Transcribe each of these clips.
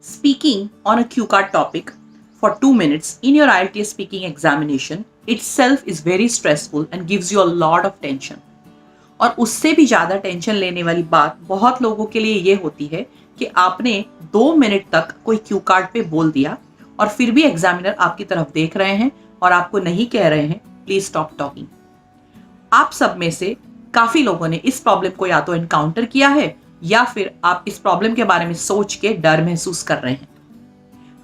Speaking on a cue card topic for 2 minutes in your IELTS speaking examination itself is very stressful and gives you a lot of tension. और उससे भी ज़्यादा tension लेने वाली बात बहुत लोगों के लिए ये होती है कि आपने 2 मिनट तक कोई क्यू कार्ड पे बोल दिया और फिर भी एग्जामिनर आपकी तरफ देख रहे हैं और आपको नहीं कह रहे हैं प्लीज स्टॉप टॉकिंग। आप सब में से काफी लोगों ने इस प्रॉब्लम को या तो एनकाउंटर किया है या फिर आप इस प्रॉब्लम के बारे में सोच के डर महसूस कर रहे हैं।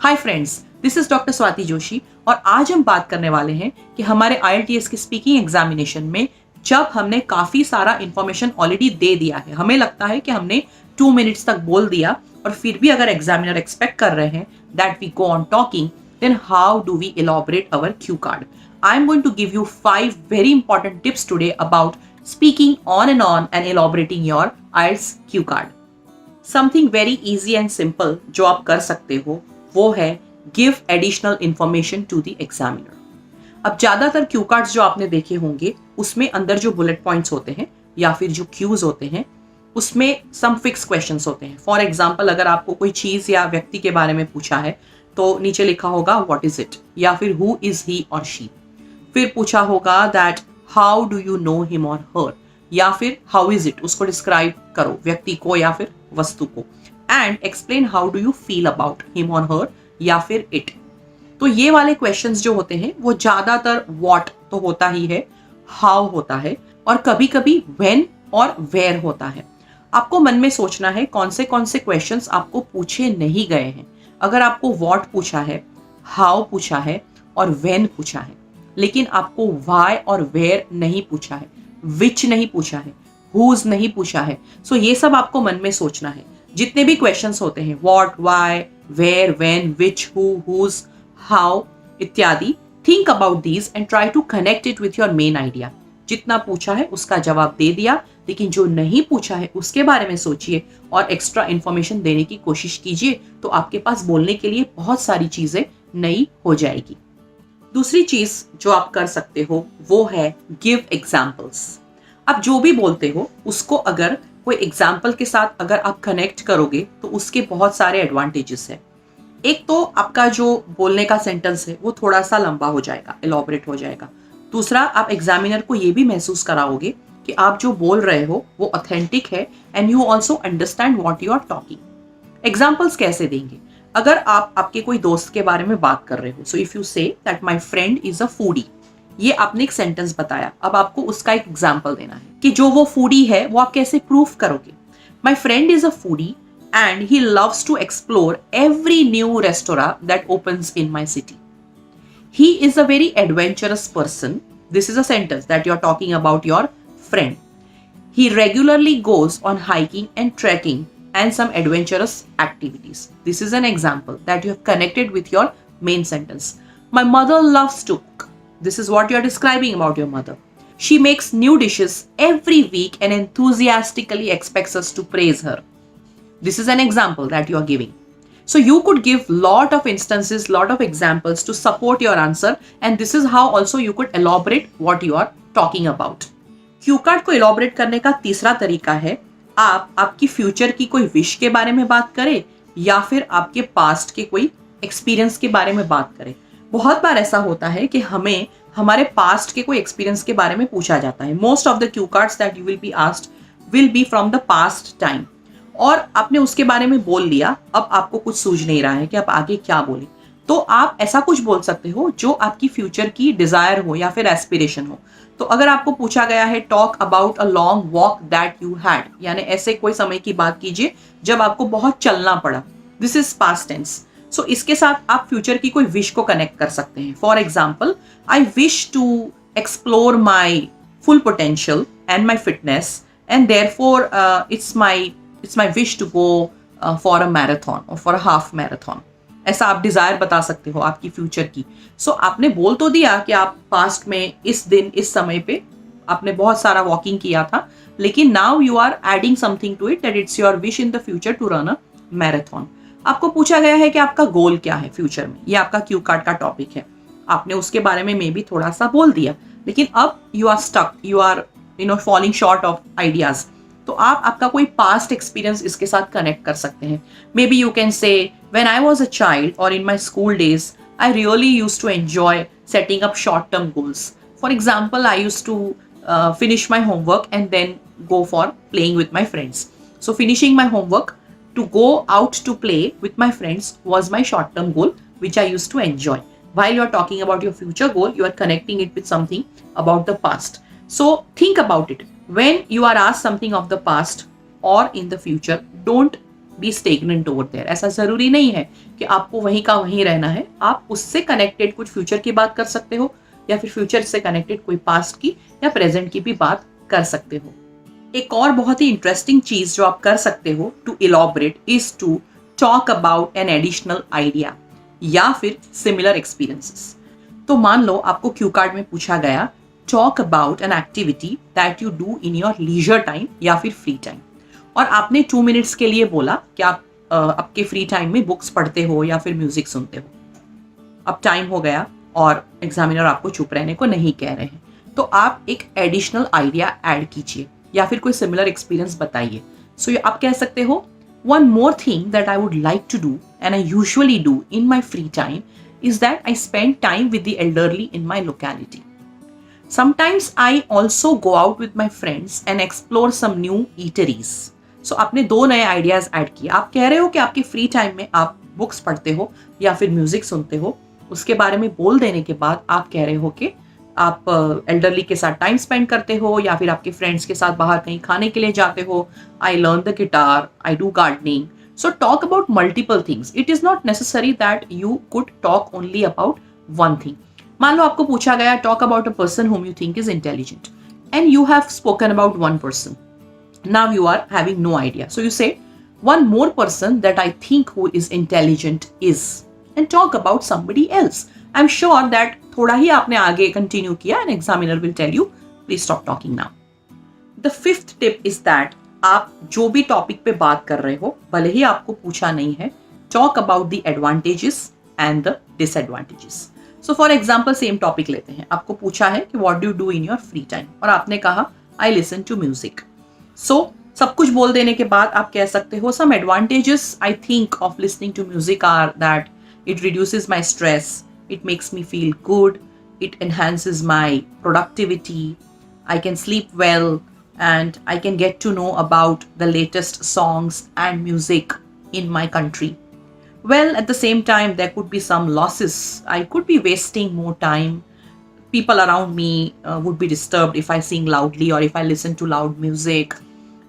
Hi friends, this is doctor Swati Joshi और आज हम बात करने वाले हैं कि हमारे IELTS के स्पीकिंग एग्जामिनेशन में जब हमने काफी सारा इंफॉर्मेशन ऑलरेडी दे दिया है, हमें लगता है कि हमने 2 मिनट्स तक बोल दिया और फिर भी अगर एग्जामिनर एक्सपेक्ट कर रहे हैं that we go on talking, then how do we elaborate our cue card? I am going to give you 5 very important tips today about speaking on and elaborating your IELTS cue card. Something very easy and simple जो आप कर सकते हो वो है give additional information to the examiner. अब ज्यादातर cue cards जो आपने देखे होंगे उसमें अंदर जो बुलेट पॉइंट्स होते हैं या फिर जो क्यूज होते हैं उसमें सम फिक्स क्वेश्चंस होते हैं। फॉर एग्जांपल, अगर आपको कोई चीज या व्यक्ति के बारे में पूछा है तो नीचे लिखा होगा व्हाट इज इट या फिर हु इज ही और शी। फिर पूछा होगा that how do you know him और हर या फिर हाउ इज इट, उसको डिस्क्राइब करो व्यक्ति को या फिर वस्तु को, and explain how do you feel about him और हर या फिर इट। तो ये वाले क्वेश्चंस जो होते हैं वो ज्यादातर व्हाट तो होता ही है, हाउ होता है और कभी कभी व्हेन और वेयर होता है। आपको मन में सोचना है कौन से क्वेश्चंस आपको पूछे नहीं गए हैं। अगर आपको व्हाट पूछा है, हाउ पूछा है और व्हेन पूछा है, लेकिन आपको व्हाई और वेयर नहीं पूछा है, विच नहीं पूछा है, हुज नहीं पूछा है, सो ये सब आपको मन में सोचना है। जितने भी क्वेश्चंस होते हैं what, why, where, when, which, whose, how इत्यादि, think about these and try to connect it with your main idea. जितना पूछा है उसका जवाब दे दिया, लेकिन जो नहीं पूछा है उसके बारे में सोचिए और एक्स्ट्रा इंफॉर्मेशन देने की कोशिश कीजिए, तो आपके पास बोलने के लिए बहुत सारी चीजें नई हो जाएगी। दूसरी चीज जो आप कर सकते हो वो है गिव एग्जाम्पल्स। आप जो भी बोलते हो उसको अगर कोई एग्जाम्पल के साथ अगर आप कनेक्ट करोगे तो उसके बहुत सारे एडवांटेजेस है। एक तो आपका जो बोलने का सेंटेंस है वो थोड़ा सा लंबा हो जाएगा, एलॉबरेट हो जाएगा। दूसरा, आप एग्जामिनर को ये भी महसूस कराओगे कि आप जो बोल रहे हो वो ऑथेंटिक है and you also understand what you are talking. Examples कैसे देंगे? अगर आप आपके कोई दोस्त के बारे में बात कर रहे हो, so if you say that my friend is a foodie, ये आपने एक सेंटेंस बताया, अब आपको उसका एक एग्जाम्पल देना है कि जो वो फूडी है वो आप कैसे प्रूफ करोगे। My friend is a foodie and he loves to explore every new restaurant that opens in my city. He is a very adventurous person. This is a sentence that you're talking about your friend. He regularly goes on hiking and trekking and some adventurous activities. This is an example that you have connected with your main sentence. My mother loves to cook. This is what you're describing about your mother. She makes new dishes every week and enthusiastically expects us to praise her. This is an example that you are giving. So you could give lot of instances, lot of examples to support your answer, and this is how also you could elaborate what you are talking about. Q card को elaborate करने का तीसरा तरीका है आप आपकी future की कोई विश के बारे में बात करें या फिर आपके पास्ट के कोई एक्सपीरियंस के बारे में बात करें। बहुत बार ऐसा होता है कि हमें हमारे पास्ट के कोई एक्सपीरियंस के बारे में पूछा जाता है। Most of the cue cards that you will be asked will be from the past time, और आपने उसके बारे में बोल लिया, अब आपको कुछ सूझ नहीं रहा है कि आप आगे क्या बोले, तो आप ऐसा कुछ बोल सकते हो जो आपकी फ्यूचर की डिजायर हो या फिर एस्पिरेशन हो। तो अगर आपको पूछा गया है talk about a long walk that you had, यानी ऐसे कोई समय की बात कीजिए जब आपको बहुत चलना पड़ा, दिस इज पास्ट टेंस। सो इसके साथ आप फ्यूचर की कोई विश को कनेक्ट कर सकते हैं। For example, I wish to explore my full potential and my fitness and therefore it's my wish to go for a marathon or for a half marathon. ऐसा आप डिजायर बता सकते हो आपकी फ्यूचर की। सो आपने बोल तो दिया कि आप पास्ट में इस दिन इस समय पे आपने बहुत सारा वॉकिंग किया था, लेकिन now you are adding something to it that it's your wish in the future to run a marathon. आपको पूछा गया है कि आपका गोल क्या है फ्यूचर में, ये आपका क्यू कार्ड का टॉपिक है। आपने उसके बारे में मे बी थोड़ा सा बोल दिया, लेकिन अब you are stuck, you are falling short of ideas. तो आप आपका कोई पास्ट एक्सपीरियंस इसके साथ कनेक्ट कर सकते हैं. Maybe you can say, when I was a child or in my school days, I really used to enjoy setting up short term goals. For example, I used to finish my homework and then go for playing with my friends. So, finishing my homework to go out to play with my friends was my short term goal, which I used to enjoy. While you are talking about your future goal, you are connecting it with something about the past. So, think about it. When you are asked something of the past or in the future, don't be stagnant over there. ऐसा जरूरी नहीं है कि आपको वहीं का वहीं रहना है. आप उससे कनेक्टेड कुछ फ्यूचर की बात कर सकते हो, या फिर फ्यूचर से कनेक्टेड कोई पास्ट की या प्रेजेंट की भी बात कर सकते हो. एक और बहुत ही इंटरेस्टिंग चीज जो आप कर सकते हो to elaborate is to talk about an additional idea या फिर सिमिलर एक्सपीरियंसेस. तो मान लो आपको क्यू कार्ड में पूछा गया, talk about an activity that you do in your leisure time या फिर फ्री टाइम, और आपने 2 मिनट्स के लिए बोला कि आप आपके फ्री टाइम में बुक्स पढ़ते हो या फिर म्यूजिक सुनते हो. अब टाइम हो गया और एग्जामिनर आपको चुप रहने को नहीं कह रहे हैं, तो आप एक एडिशनल आइडिया ऐड कीजिए या फिर कोई सिमिलर एक्सपीरियंस बताइए. सो आप कह सकते हो, one more thing that I would like to do and I usually do in my free time is that I spend time with the elderly in my locality. Sometimes I also go out with my friends and explore some new eateries. So आपने 2 नए ideas add किए. आप कह रहे हो कि आपके free time में आप बुक्स पढ़ते हो या फिर म्यूजिक सुनते हो. उसके बारे में बोल देने के बाद आप कह रहे हो कि आप एल्डरली के साथ टाइम स्पेंड करते हो या फिर आपके फ्रेंड्स के साथ बाहर कहीं खाने के लिए जाते हो. I learn the guitar, I do gardening. So talk about multiple things. It is not necessary that you could talk only about one thing. मान लो आपको पूछा गया, talk about a person whom you think is intelligent, and you have spoken about one person. Now you are having no idea. So you say, one more person that I think who is intelligent is, and talk about somebody else. I'm sure that थोड़ा ही आपने आगे continue किया and examiner will tell you, please stop talking now. The 5th tip is that आप जो भी topic पे बात कर रहे हो, भले ही आपको पूछा नहीं है, talk about the advantages and the disadvantages. So for example same topic लेते हैं. आपको पूछा है कि what do you do in your free time, और आपने कहा आई लिसन टू म्यूजिक. सो सब कुछ बोल देने के बाद आप कह सकते हो, some advantages I think of listening to music are that it reduces my stress, it makes me feel good, it enhances my productivity, I can sleep well, and I can get to know about the latest songs and music in my country. Well, at the same time, there could be some losses. I could be wasting more time. People around me would be disturbed if I sing loudly or if I listen to loud music.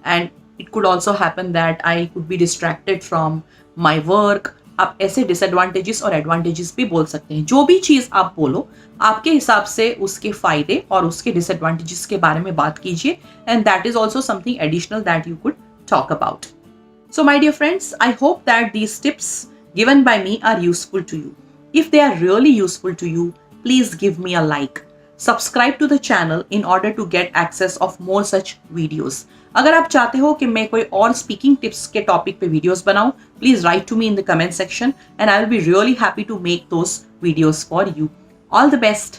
And it could also happen that I could be distracted from my work. आप ऐसे disadvantages और advantages भी बोल सकते हैं. जो भी चीज आप बोलो, आपके हिसाब से उसके फायदे और उसके डिसएडवांटेजेस के बारे में बात कीजिए, and that is also something additional that you could talk about. So my dear friends, I hope that these tips given by me are useful to you. If they are really useful to you, please give me a like. Subscribe to the channel in order to get access of more such videos. अगर आप चाहते हो कि मैं कोई और speaking tips के topic पे वीडियोस बनाऊं, please write to me in the comment section and I will be really happy to make those videos for you. All the best.